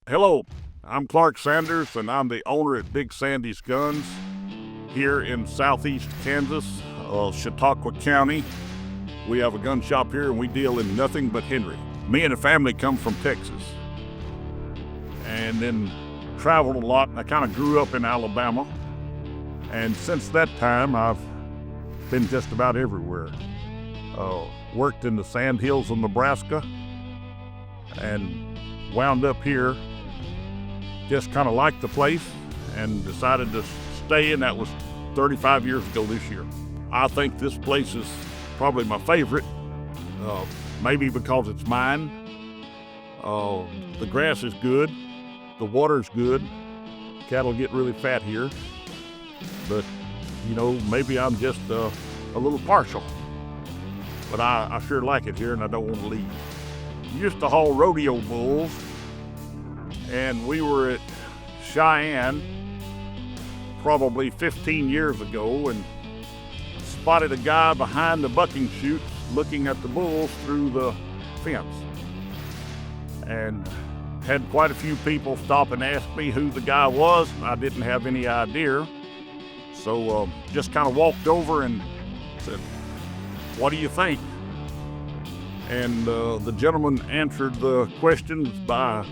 Hello, I'm Clark Sanders, and I'm the owner at Big Sandy's Guns here in southeast Kansas, Chautauqua County. We have a gun shop here, and we deal in nothing but Henry. Me and the family come from Texas, and then traveled a lot. I kind of grew up in Alabama, and since that time, I've been just about everywhere. Worked in the sand hills of Nebraska, and wound up here. Just kind of liked the place and decided to stay, and that was 35 years ago this year. I think this place is probably my favorite, maybe because it's mine. The grass is good, the water's good, cattle get really fat here, but maybe I'm just a little partial. But I sure like it here, and I don't want to leave. Used to haul rodeo bulls, and we were at Cheyenne probably 15 years ago and spotted a guy behind the bucking chutes looking at the bulls through the fence. And had quite a few people stop and ask me who the guy was. I didn't have any idea. So just kind of walked over and said, "What do you think?" And the gentleman answered the questions by,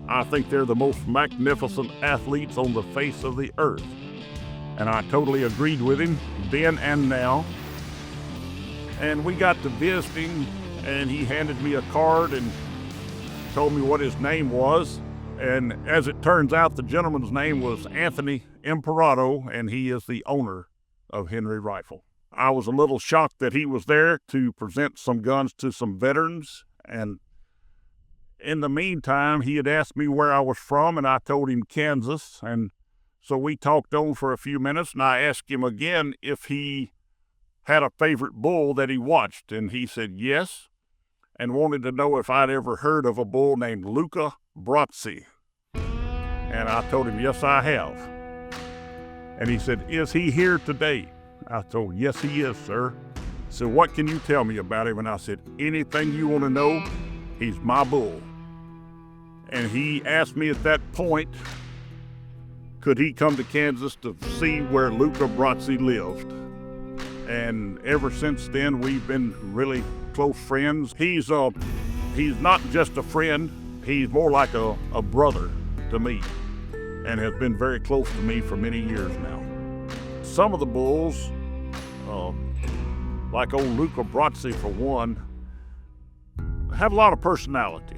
"I think they're the most magnificent athletes on the face of the earth." And I totally agreed with him then and now. And we got to visiting, and he handed me a card and told me what his name was. And as it turns out, the gentleman's name was Anthony Imperato, and he is the owner of Henry Rifle. I was a little shocked that he was there to present some guns to some veterans, and in the meantime, he had asked me where I was from, and I told him Kansas, and so we talked on for a few minutes, and I asked him again if he had a favorite bull that he watched, and he said yes, and wanted to know if I'd ever heard of a bull named Luca Bratzy. And I told him, yes, I have. And he said, "Is he here today?" I told him, "Yes, he is, sir." So what can you tell me about him? And I said, "Anything you want to know, he's my bull." And he asked me at that point, could he come to Kansas to see where Luca Bratzy lived? And ever since then, we've been really close friends. He's not just a friend, he's more like a brother to me, and has been very close to me for many years now. Some of the bulls, like old Luca Bratzy for one, have a lot of personality.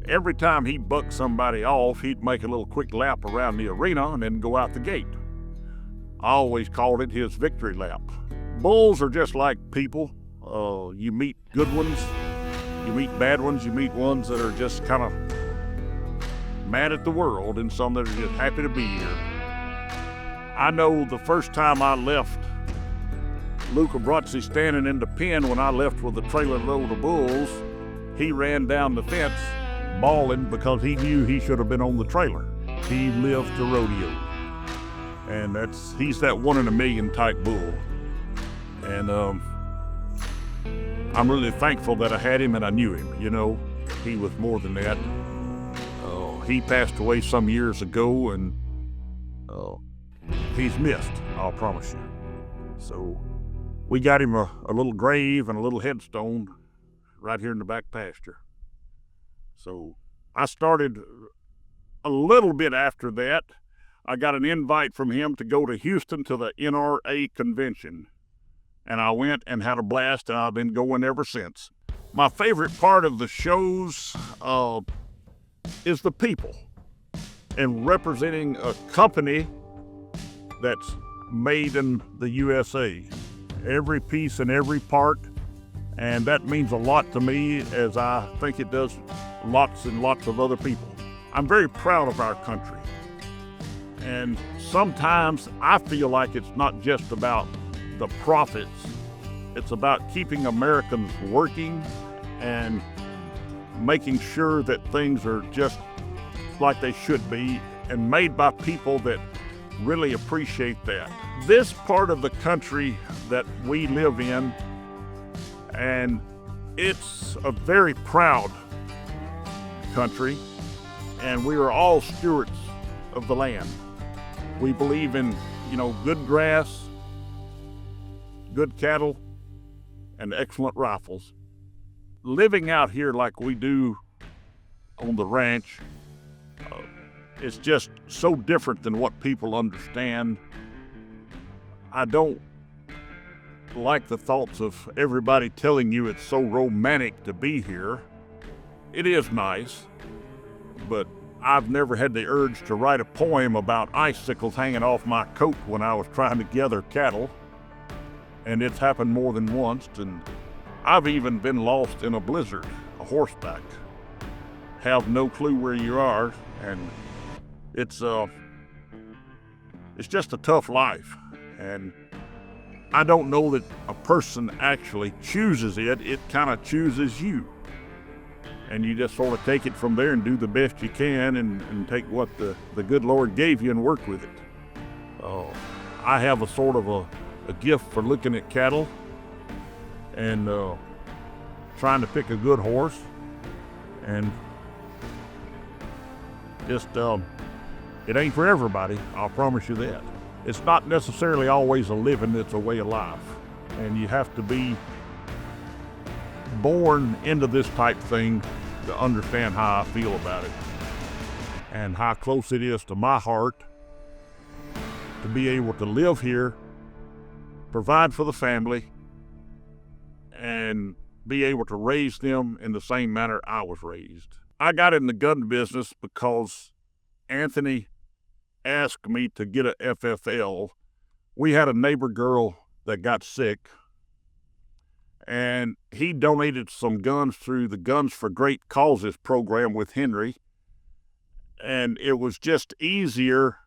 Every time he bucked somebody off, he'd make a little quick lap around the arena and then go out the gate. I always called it his victory lap. Bulls are just like people. You meet good ones, you meet bad ones, you meet ones that are just kind of mad at the world, and some that are just happy to be here. I know the first time I left Luca Bratzy standing in the pen when I left with a trailer load of bulls, he ran down the fence bawling because he knew he should have been on the trailer. He lived to rodeo. And he's that 1 in a million type bull. And I'm really thankful that I had him and I knew him. He was more than that. He passed away some years ago, and he's missed, I'll promise you. So we got him a little grave and a little headstone right here in the back pasture. So I started a little bit after that. I got an invite from him to go to Houston to the NRA convention. And I went and had a blast, and I've been going ever since. My favorite part of the shows is the people, and representing a company that's made in the USA. Every piece and every part, and that means a lot to me, as I think it does lots and lots of other people. I'm very proud of our country, and sometimes I feel like it's not just about the profits, it's about keeping Americans working and making sure that things are just like they should be, and made by people that really appreciate that. This part of the country that we live in, and it's a very proud country, and we are all stewards of the land. We believe in, good grass, good cattle, and excellent rifles. Living out here like we do on the ranch, it's just so different than what people understand. I don't like the thoughts of everybody telling you it's so romantic to be here. It is nice, but I've never had the urge to write a poem about icicles hanging off my coat when I was trying to gather cattle. And it's happened more than once, and I've even been lost in a blizzard, a horseback. Have no clue where you are, and it's just a tough life. And I don't know that a person actually chooses it. It kind of chooses you. And you just sort of take it from there and do the best you can and take what the good Lord gave you and work with it. I have a sort of a gift for looking at cattle and trying to pick a good horse, and just it ain't for everybody, I'll promise you that. It's not necessarily always a living, it's a way of life, and you have to be born into this type thing to understand how I feel about it and how close it is to my heart to be able to live here, provide for the family, and be able to raise them in the same manner I was raised. I got in the gun business because Anthony asked me to get a FFL. We had a neighbor girl that got sick, and he donated some guns through the Guns for Great Causes program with Henry, and it was just easier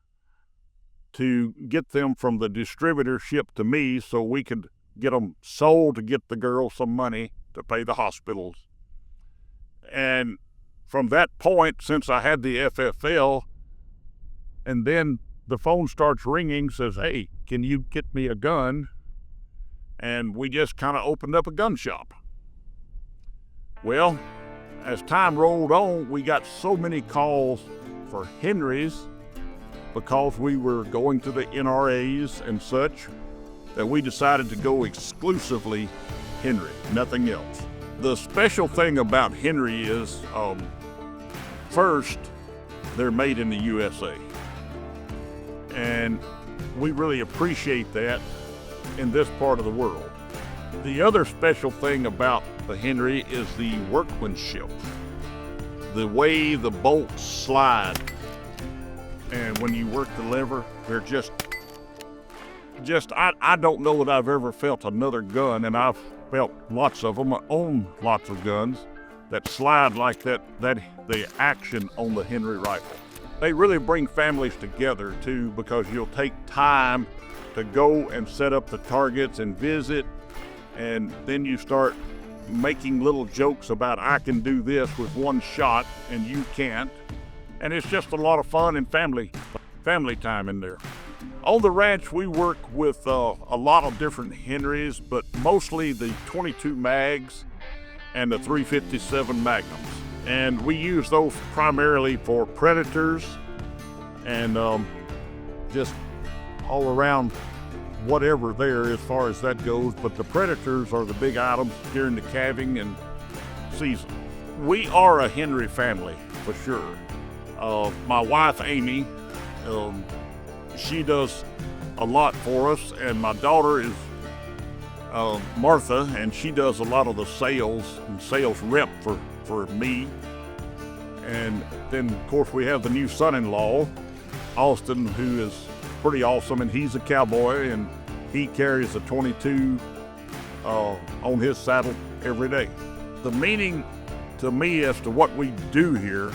to get them from the distributorship to me so we could get them sold to get the girl some money to pay the hospitals. And from that point, since I had the FFL, and then the phone starts ringing, says, "Hey, can you get me a gun?" And we just kind of opened up a gun shop. Well, as time rolled on, we got so many calls for Henrys because we were going to the NRAs and such that we decided to go exclusively Henry, nothing else. The special thing about Henry is, first, they're made in the USA. And we really appreciate that in this part of the world. The other special thing about the Henry is the workmanship. The way the bolts slide, and when you work the lever, they're just I don't know that I've ever felt another gun, and I've felt lots of them. I own lots of guns that slide like that, the action on the Henry rifle. They really bring families together too, because you'll take time to go and set up the targets and visit, and then you start making little jokes about, I can do this with one shot and you can't. And it's just a lot of fun and family time in there. On the ranch, we work with a lot of different Henrys, but mostly the 22 mags and the 357 Magnums. And we use those primarily for predators and just all around whatever there as far as that goes. But the predators are the big items during the calving and season. We are a Henry family for sure. My wife, Amy, she does a lot for us, and my daughter is Martha, and she does a lot of the sales and sales rep for me. And then, of course, we have the new son-in-law, Austin, who is pretty awesome, and he's a cowboy, and he carries a 22 on his saddle every day. The meaning to me as to what we do here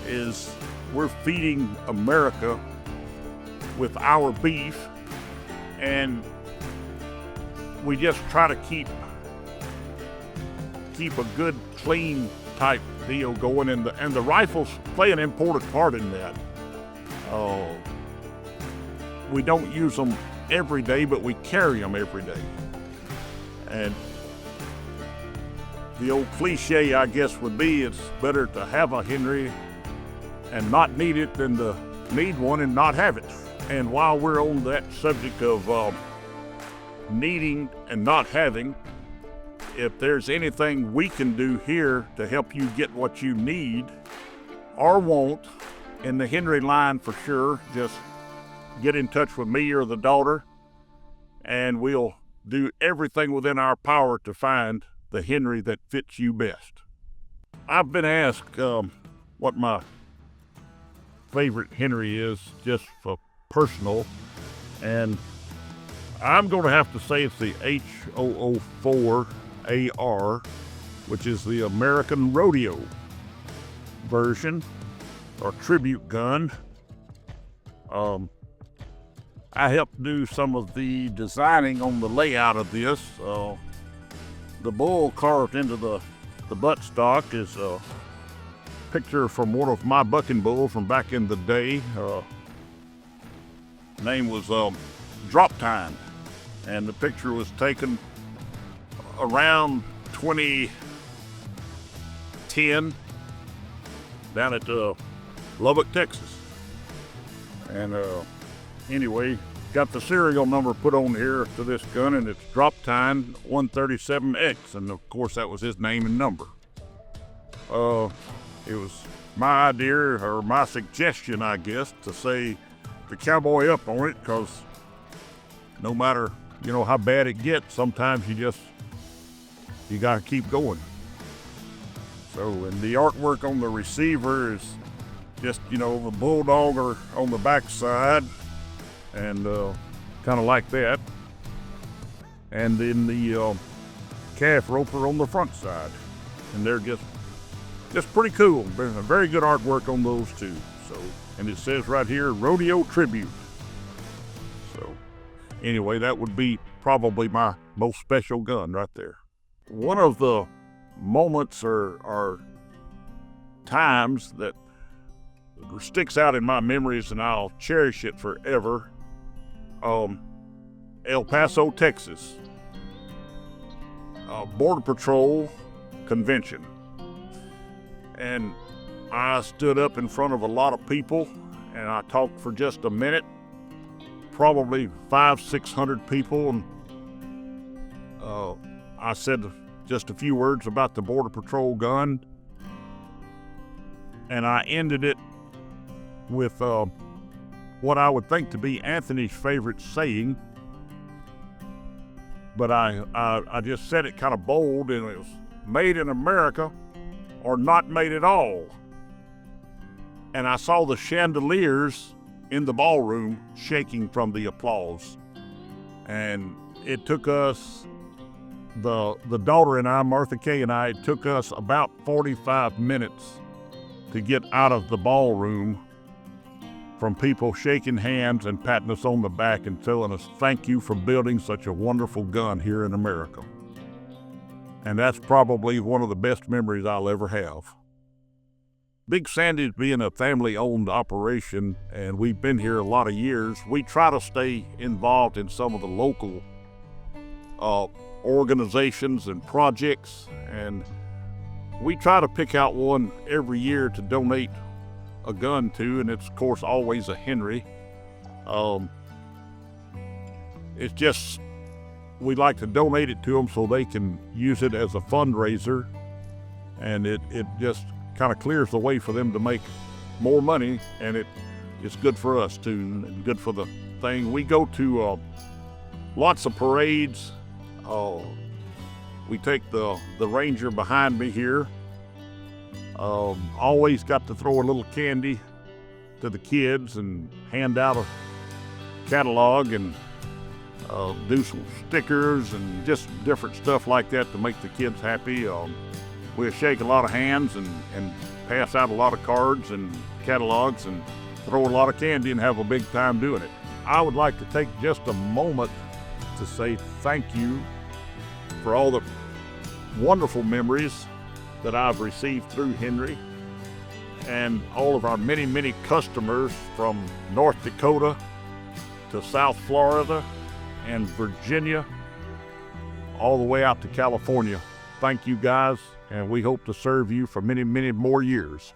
is we're feeding America with our beef, and we just try to keep a good, clean type deal going, and the rifles play an important part in that. We don't use them every day, but we carry them every day. And the old cliche, I guess, would be it's better to have a Henry and not need it than to need one and not have it. And while we're on that subject of needing and not having, if there's anything we can do here to help you get what you need or want in the Henry line, for sure, just get in touch with me or the daughter, and we'll do everything within our power to find the Henry that fits you best. I've been asked what my favorite Henry is, just for personal, and I'm going to have to say it's the H004 AR, which is the American Rodeo version or tribute gun. I helped do some of the designing on the layout of this. The bull carved into the buttstock is a picture from one of my bucking bulls from back in the day. Name was Drop Time, and the picture was taken around 2010 down at Lubbock, Texas. And anyway, got the serial number put on here to this gun, and it's Drop Time 137X, and of course that was his name and number. It was my idea, or my suggestion, I guess, to say the Cowboy Up on it, because no matter, how bad it gets, sometimes you gotta keep going. So, and the artwork on the receiver is just, the bulldog or on the back side, and kind of like that. And then the calf roper on the front side. And they're just pretty cool. Very good artwork on those two. So, and it says right here, Rodeo Tribute. So, anyway, that would be probably my most special gun right there. One of the moments or times that sticks out in my memories, and I'll cherish it forever, El Paso, Texas, Border Patrol convention. And I stood up in front of a lot of people, and I talked for just a minute, probably 500-600 people, and I said just a few words about the Border Patrol gun, and I ended it with what I would think to be Anthony's favorite saying, but I just said it kind of bold, and it was made in America or not made at all. And I saw the chandeliers in the ballroom shaking from the applause. And it took us, the daughter and I, Martha Kay and I, it took us about 45 minutes to get out of the ballroom from people shaking hands and patting us on the back and telling us thank you for building such a wonderful gun here in America. And that's probably one of the best memories I'll ever have. Big Sandy's being a family-owned operation, and we've been here a lot of years, we try to stay involved in some of the local organizations and projects, and we try to pick out one every year to donate a gun to, and it's of course always a Henry. It's just, we like to donate it to them so they can use it as a fundraiser, and it just kind of clears the way for them to make more money, and it's good for us too, and good for the thing. We go to lots of parades. We take the Ranger behind me here. Always got to throw a little candy to the kids and hand out a catalog and do some stickers and just different stuff like that to make the kids happy. We'll shake a lot of hands and pass out a lot of cards and catalogs and throw a lot of candy and have a big time doing it. I would like to take just a moment to say thank you for all the wonderful memories that I've received through Henry, and all of our many, many customers from North Dakota to South Florida and Virginia, all the way out to California. Thank you guys, and we hope to serve you for many, many more years.